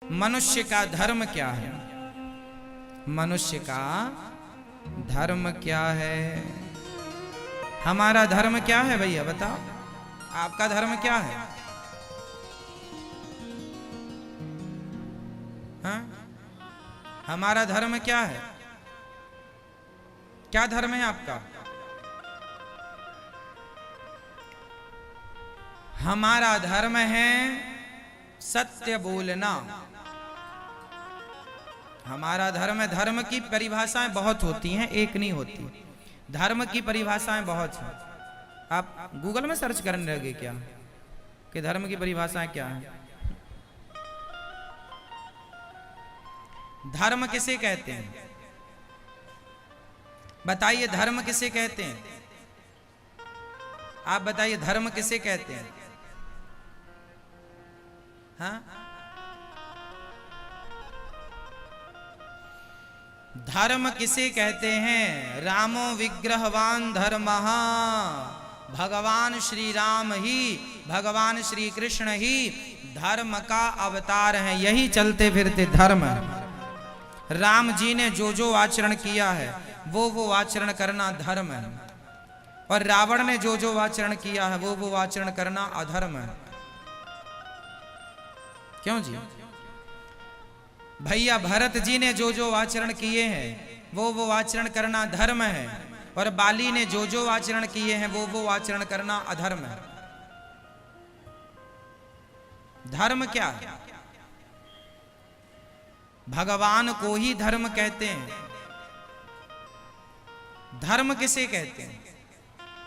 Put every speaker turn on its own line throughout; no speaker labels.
मनुष्य का धर्म क्या है? मनुष्य का धर्म क्या है? हमारा धर्म क्या है भैया बताओ? आपका धर्म क्या है? हाँ? हमारा धर्म क्या है? क्या धर्म है आपका? हमारा धर्म है सत्य बोलना। हमारा धर्म है। धर्म की परिभाषाएं बहुत होती हैं, एक नहीं होती। धर्म की परिभाषाएं बहुत हैं। आप गूगल में सर्च करने लगे क्या कि धर्म की परिभाषाएं क्या हैं? धर्म किसे कहते हैं? बताइए धर्म किसे कहते हैं? आप बताइए धर्म किसे कहते हैं? हाँ? धर्म किसे कहते हैं? रामो विग्रहवान धर्मः, भगवान श्री राम ही, भगवान श्री कृष्ण ही धर्म का अवतार है। यही चलते फिरते धर्म है। राम जी ने जो जो आचरण किया है वो आचरण करना धर्म है, और रावण ने जो जो आचरण किया है वो आचरण करना अधर्म है। क्यों जी? भैया भरत जी ने जो जो आचरण किए हैं वो आचरण करना धर्म है, और बाली ने जो जो आचरण किए हैं वो आचरण करना अधर्म है। धर्म क्या है? भगवान को ही धर्म कहते हैं। धर्म किसे कहते हैं?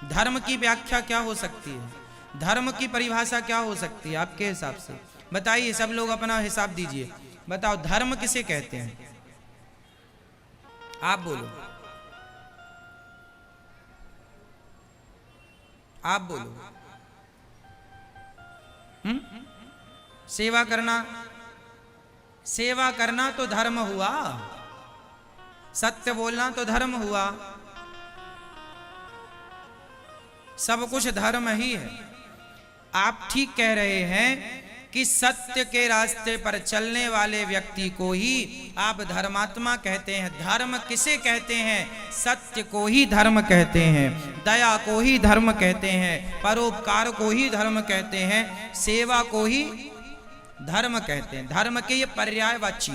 धर्म की व्याख्या क्या हो सकती है? धर्म की परिभाषा क्या हो सकती है आपके हिसाब से? बताइए, सब लोग अपना हिसाब दीजिए। बताओ धर्म किसे कहते हैं? आप बोलो, आप बोलो। सेवा करना, सेवा करना तो धर्म हुआ। सत्य बोलना तो धर्म हुआ। सब कुछ धर्म ही है। आप ठीक कह रहे हैं कि सत्य के रास्ते पर चलने वाले व्यक्ति को ही आप धर्मात्मा कहते हैं। धर्म किसे कहते हैं? सत्य को ही धर्म कहते हैं, दया को ही धर्म कहते हैं, परोपकार को ही धर्म कहते हैं, सेवा को ही धर्म कहते हैं। धर्म के ये पर्यायवाची,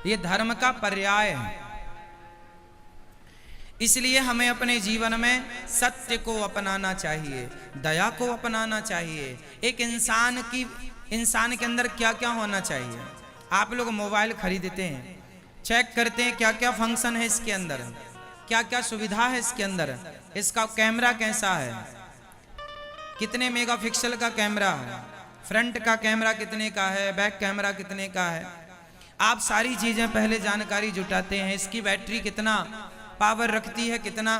ये धर्म का पर्याय है। इसलिए हमें अपने जीवन में सत्य को अपनाना चाहिए, दया को अपनाना चाहिए। एक इंसान के अंदर क्या क्या होना चाहिए? आप लोग मोबाइल खरीदते हैं, चेक करते हैं क्या क्या फंक्शन है इसके अंदर, क्या क्या सुविधा है इसके अंदर, इसका कैमरा कैसा है, कितने मेगापिक्सल का कैमरा है, फ्रंट का कैमरा कितने का है, बैक कैमरा कितने का है। आप सारी चीजें पहले जानकारी जुटाते हैं। इसकी बैटरी कितना पावर रखती है, कितना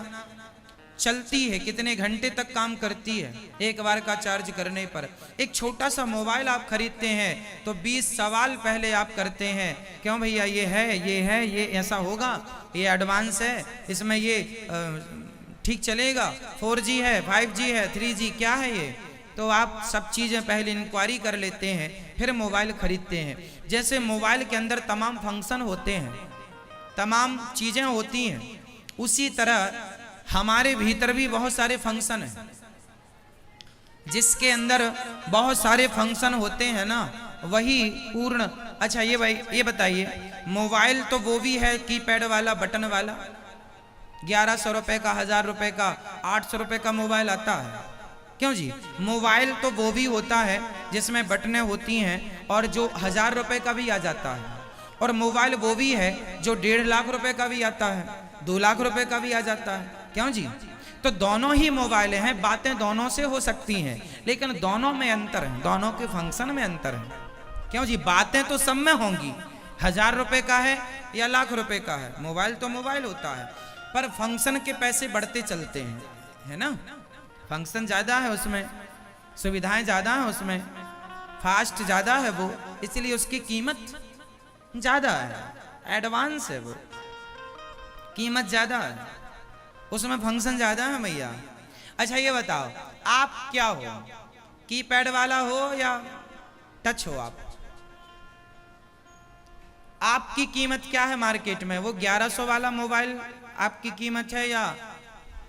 चलती है, कितने घंटे तक काम करती है एक बार का चार्ज करने पर। एक छोटा सा मोबाइल आप खरीदते हैं तो 20 सवाल पहले आप करते हैं। क्यों भैया? ये है, ये ऐसा होगा, ये एडवांस है, इसमें ये ठीक चलेगा, 4G है, 5G है, 3G क्या है ये? तो आप सब चीज़ें पहले इंक्वायरी कर लेते हैं, फिर मोबाइल खरीदते हैं। जैसे मोबाइल के अंदर तमाम फंक्शन होते हैं, तमाम चीज़ें होती हैं, उसी तरह हमारे भीतर भी बहुत सारे फंक्शन हैं। जिसके अंदर बहुत सारे फंक्शन होते हैं ना, वही पूर्ण। अच्छा ये भाई ये बताइए, मोबाइल तो वो भी है कीपैड वाला, बटन वाला, 1100 रुपए का, 1000 रुपए का, 800 रुपए का मोबाइल आता है। क्यों जी? मोबाइल तो वो भी होता है जिसमें बटनें होती हैं, और जो 1000 रुपए का भी आ जाता है, और मोबाइल वो भी है जो 1.5 लाख रुपए का भी आता है, 2 लाख रुपए का भी आ जाता है। क्यों जी? तो दोनों ही मोबाइल हैं, बातें दोनों से हो सकती हैं, लेकिन दोनों में अंतर है, दोनों के फंक्शन में अंतर है। क्यों जी? बातें तो सब में होंगी, 1000 रुपए का है या लाख रुपए का है, मोबाइल तो मोबाइल होता है, पर फंक्शन के पैसे बढ़ते चलते हैं, है ना? फंक्शन ज्यादा है उसमें, सुविधाएं ज्यादा है उसमें, फास्ट ज्यादा है वो, इसलिए उसकी कीमत ज्यादा है, एडवांस है वो, कीमत ज्यादा है, उसमें फंक्शन ज्यादा है भैया। अच्छा ये बताओ आप क्या हो, कीपैड वाला हो या टच हो आप। आपकी कीमत क्या है मार्केट में? वो 1100 वाला मोबाइल आपकी कीमत है या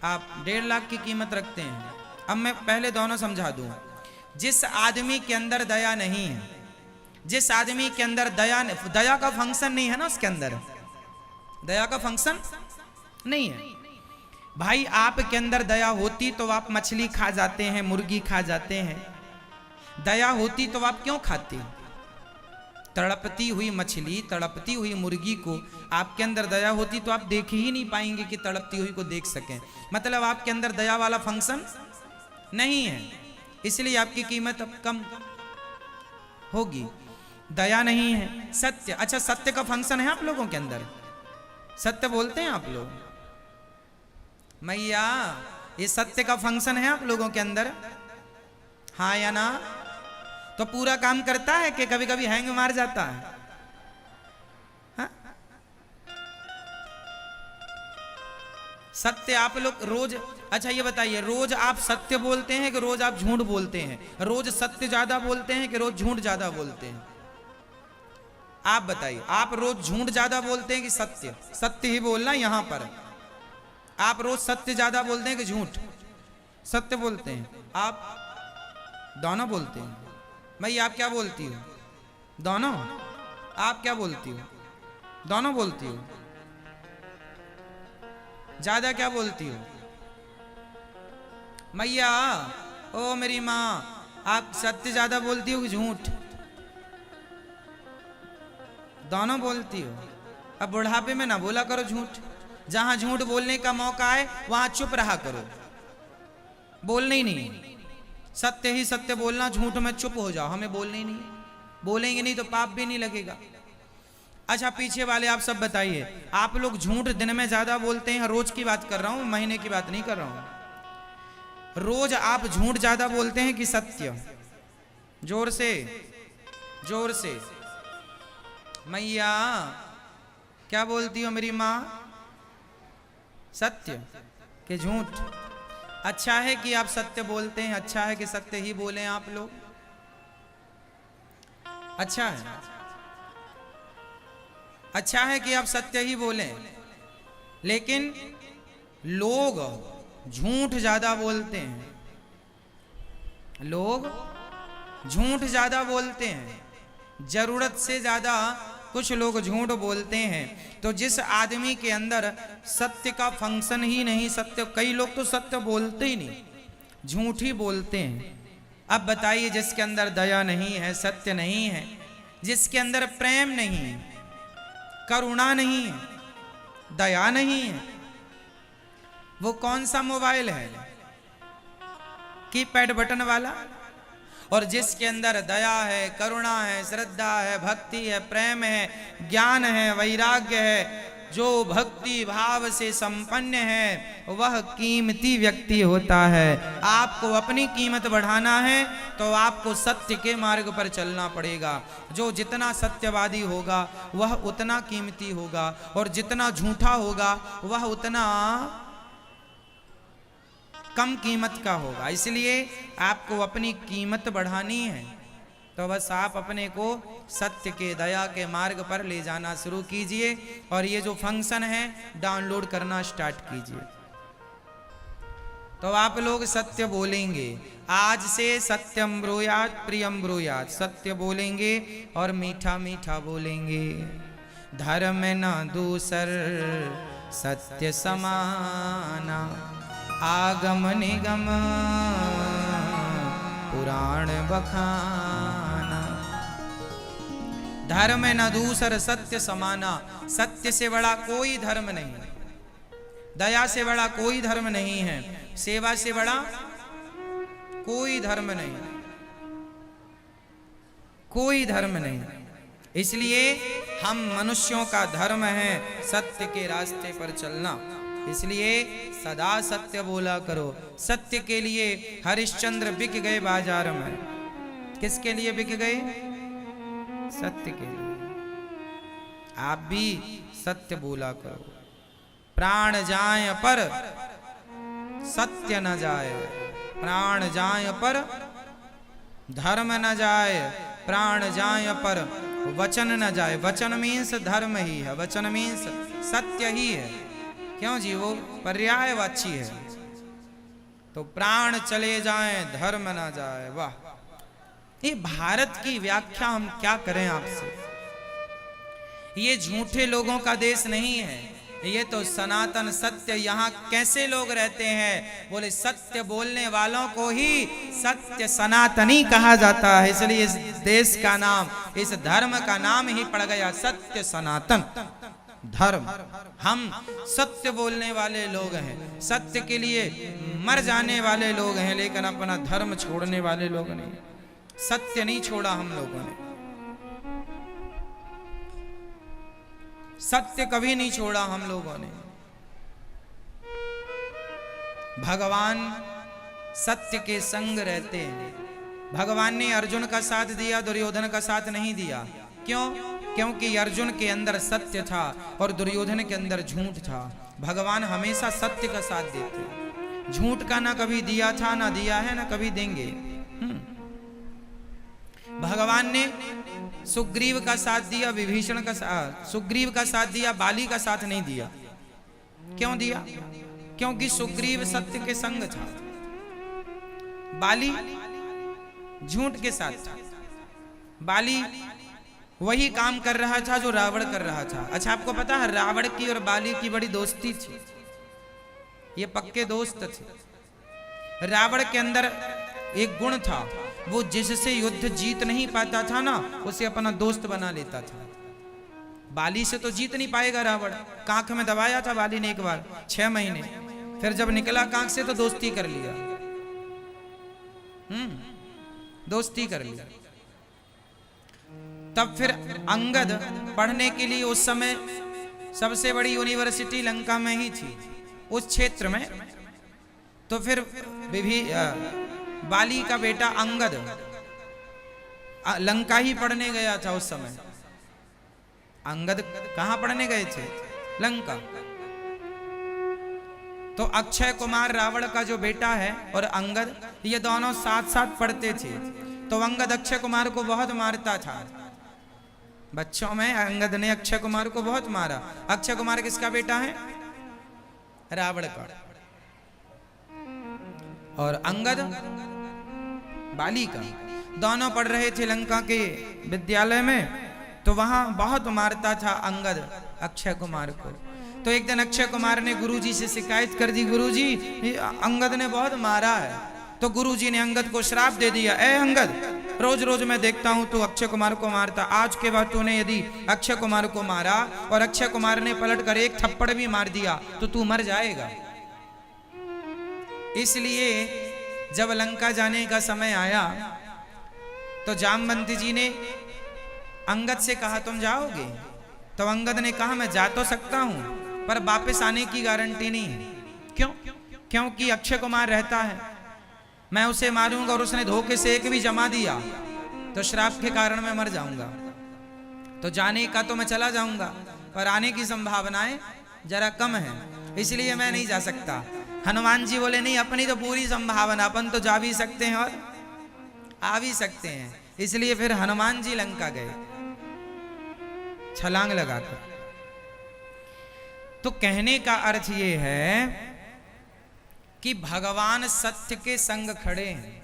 आप 1.5 लाख की कीमत रखते हैं? अब मैं पहले दोनों समझा दूं। जिस आदमी के अंदर दया नहीं है, जिस आदमी के अंदर दया का फंक्शन नहीं है ना, उसके अंदर दया का फंक्शन नहीं है। भाई आपके अंदर दया होती तो आप मछली खा जाते हैं, मुर्गी खा जाते हैं। दया होती तो आप क्यों खाते? तड़पती हुई मछली, तड़पती हुई मुर्गी को आपके अंदर दया होती तो आप देख ही नहीं पाएंगे कि तड़पती हुई को देख सकें। मतलब आपके अंदर दया वाला फंक्शन नहीं है, इसलिए आपकी कीमत अब कम होगी। दया नहीं है। सत्य, अच्छा सत्य का फंक्शन है आप लोगों के अंदर? सत्य बोलते हैं आप लोग? मैया ये सत्य का फंक्शन है आप लोगों के अंदर, हाँ या ना? तो पूरा काम करता है कि कभी कभी हैंग मार जाता है? हा? सत्य आप लोग रोज, अच्छा ये बताइए, रोज आप सत्य बोलते हैं कि रोज आप झूठ बोलते हैं? रोज सत्य ज्यादा बोलते हैं कि रोज झूठ ज्यादा बोलते हैं? आप बताइए, आप रोज झूठ ज्यादा बोलते हैं कि सत्य? सत्य ही बोलना यहां पर। आप रोज सत्य ज्यादा बोलते हैं कि झूठ? सत्य बोलते हैं। आप दोनों बोलते हैं। भाई आप क्या बोलती हो? दोनों? आप क्या बोलती हो? दोनों बोलती हो? ज्यादा क्या बोलती हो? मैया ओ मेरी माँ, आप सत्य ज्यादा बोलती हो कि झूठ? दोनों बोलती हो। अब बुढ़ापे में ना बोला करो झूठ। जहां झूठ बोलने का मौका है वहां चुप रहा करो, बोलना ही नहीं। सत्य ही सत्य बोलना, झूठ में चुप हो जाओ, हमें बोलना ही नहीं। बोलेंगे नहीं तो पाप भी नहीं लगेगा। अच्छा पीछे वाले आप सब बताइए, आप लोग झूठ दिन में ज्यादा बोलते हैं? रोज की बात कर रहा हूं, महीने की बात नहीं कर रहा हूं। रोज आप झूठ ज्यादा बोलते हैं कि सत्य? जोर से, जोर से। मैया क्या बोलती हो मेरी माँ? सत्य कि झूठ? अच्छा है कि आप सत्य बोलते हैं, अच्छा है कि सत्य ही बोलें आप लोग, अच्छा है, अच्छा है कि आप सत्य ही बोलें। लेकिन लोग झूठ ज्यादा बोलते हैं, लोग झूठ ज्यादा बोलते हैं, जरूरत से ज्यादा कुछ लोग झूठ बोलते हैं। तो जिस आदमी के अंदर सत्य का फंक्शन ही नहीं, सत्य, कई लोग तो सत्य बोलते ही नहीं, झूठ ही बोलते हैं। अब बताइए, जिसके अंदर दया नहीं है, सत्य नहीं है, जिसके अंदर प्रेम नहीं है, करुणा नहीं है, दया नहीं है, वो कौन सा मोबाइल है? कीपैड बटन वाला? और जिसके अंदर दया है, करुणा है, श्रद्धा है, भक्ति है, प्रेम है, ज्ञान है, वैराग्य है, जो भक्ति भाव से संपन्न है, वह कीमती व्यक्ति होता है। आपको अपनी कीमत बढ़ाना है तो आपको सत्य के मार्ग पर चलना पड़ेगा। जो जितना सत्यवादी होगा वह उतना कीमती होगा, और जितना झूठा होगा वह उतना कम कीमत का होगा। इसलिए आपको अपनी कीमत बढ़ानी है तो बस आप अपने को सत्य के, दया के मार्ग पर ले जाना शुरू कीजिए, और ये जो फंक्शन है डाउनलोड करना स्टार्ट कीजिए। तो आप लोग सत्य बोलेंगे। आज से सत्यम ब्रूयात प्रियम ब्रूयात, सत्य बोलेंगे और मीठा मीठा बोलेंगे। धर्म न दूसर सत्य समाना, आगम निगम पुराण बखाना। धर्म न दूसर सत्य समाना, सत्य से बड़ा कोई धर्म नहीं, दया से बड़ा कोई धर्म नहीं है, सेवा से बड़ा कोई धर्म नहीं, कोई धर्म नहीं। इसलिए हम मनुष्यों का धर्म है सत्य के रास्ते पर चलना। इसलिए सदा सत्य बोला करो। सत्य के लिए हरिश्चंद्र बिक गए बाजार में। किसके लिए बिक गए? सत्य के लिए। आप भी सत्य बोला करो। प्राण जाए पर सत्य न जाए, प्राण जाए पर धर्म न जाए, प्राण जाए पर वचन न जाए। वचन मीन्स धर्म ही है, वचन मीन्स सत्य ही है। क्यों जी, वो पर्यायवाची है। तो प्राण चले जाएं धर्म ना जाए। वाह, ये भारत की व्याख्या हम क्या करें आपसे। ये झूठे लोगों का देश नहीं है, ये तो सनातन सत्य। यहाँ कैसे लोग रहते हैं, बोले सत्य बोलने वालों को ही सत्य सनातनी कहा जाता है। इसलिए इस देश का नाम, इस धर्म का नाम ही पड़ गया सत्य सनातन धर्म। हम सत्य बोलने वाले लोग हैं, सत्य के लिए मर जाने वाले लोग हैं, लेकिन अपना धर्म छोड़ने वाले लोग नहीं। सत्य नहीं छोड़ा हम लोगों ने, सत्य कभी नहीं छोड़ा हम लोगों ने। भगवान सत्य के संग रहते हैं। भगवान ने अर्जुन का साथ दिया, दुर्योधन का साथ नहीं दिया। क्यों? क्योंकि अर्जुन के अंदर सत्य था और दुर्योधन के अंदर झूठ था। भगवान हमेशा सत्य का साथ देते हैं, झूठ का ना कभी दिया था, ना दिया है, ना कभी देंगे। भगवान ने सुग्रीव का साथ दिया, विभीषण का सुग्रीव का साथ दिया, बाली का साथ नहीं दिया। क्यों दिया? क्योंकि सुग्रीव सत्य के संग था, बाली झूठ के साथ था। बाली वही काम कर रहा था जो रावण कर रहा था। अच्छा, आपको पता है रावण की और बाली की बड़ी दोस्ती थी, ये पक्के दोस्त थे। रावण के अंदर एक गुण था, वो जिससे युद्ध जीत नहीं पाता था ना, उसे अपना दोस्त बना लेता था। बाली से तो जीत नहीं पाएगा रावण। कांख में दबाया था बाली ने एक बार 6 महीने, फिर जब निकला कांख से तो दोस्ती कर लिया। दोस्ती कर लिया। तब फिर अंगद पढ़ने के लिए, उस समय सबसे बड़ी यूनिवर्सिटी लंका में ही थी, उस क्षेत्र में। तो फिर बाली का बेटा अंगद लंका ही पढ़ने गया था उस समय। अंगद कहां पढ़ने गए थे? लंका। तो अक्षय कुमार रावण का जो बेटा है और अंगद, ये दोनों साथ साथ पढ़ते थे। तो अंगद अक्षय कुमार को बहुत मारता था। बच्चों में अंगद ने अक्षय कुमार को बहुत मारा। अक्षय कुमार किसका बेटा है? रावण का। और अंगद बाली का। दोनों पढ़ रहे थे लंका के विद्यालय में, तो वहां बहुत मारता था अंगद अक्षय कुमार को। तो एक दिन अक्षय कुमार ने गुरुजी से शिकायत कर दी, गुरुजी अंगद ने बहुत मारा है। तो गुरुजी ने अंगद को श्राप दे दिया, ए अंगद, रोज रोज मैं देखता हूं तू अक्षय कुमार को मारता, आज के बाद तूने यदि अक्षय कुमार को मारा और अक्षय कुमार ने पलट कर एक थप्पड़ भी मार दिया तो तू मर जाएगा। इसलिए जब लंका जाने का समय आया तो जामवंती जी ने अंगद से कहा, तुम जाओगे? तो अंगद ने कहा, मैं जा तो सकता हूं, पर वापस आने की गारंटी नहीं है। क्यों? क्योंकि अक्षय कुमार रहता है, मैं उसे मारूंगा और उसने धोखे से एक भी जमा दिया तो श्राप के कारण मैं मर जाऊंगा। तो जाने का तो मैं चला जाऊंगा, पर आने की संभावनाएं जरा कम है, इसलिए मैं नहीं जा सकता। हनुमान जी बोले, नहीं, अपनी तो पूरी संभावना, अपन तो जा भी सकते हैं और आ भी सकते हैं। इसलिए फिर हनुमान जी लंका गए छलांग लगाकर। तो कहने का अर्थ ये है कि भगवान सत्य के संग खड़े हैं।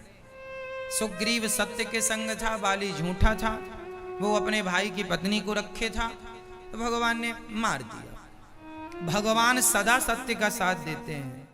सुग्रीव सत्य के संग था, बाली झूठा था, वो अपने भाई की पत्नी को रखे था, तो भगवान ने मार दिया। भगवान सदा सत्य का साथ देते हैं।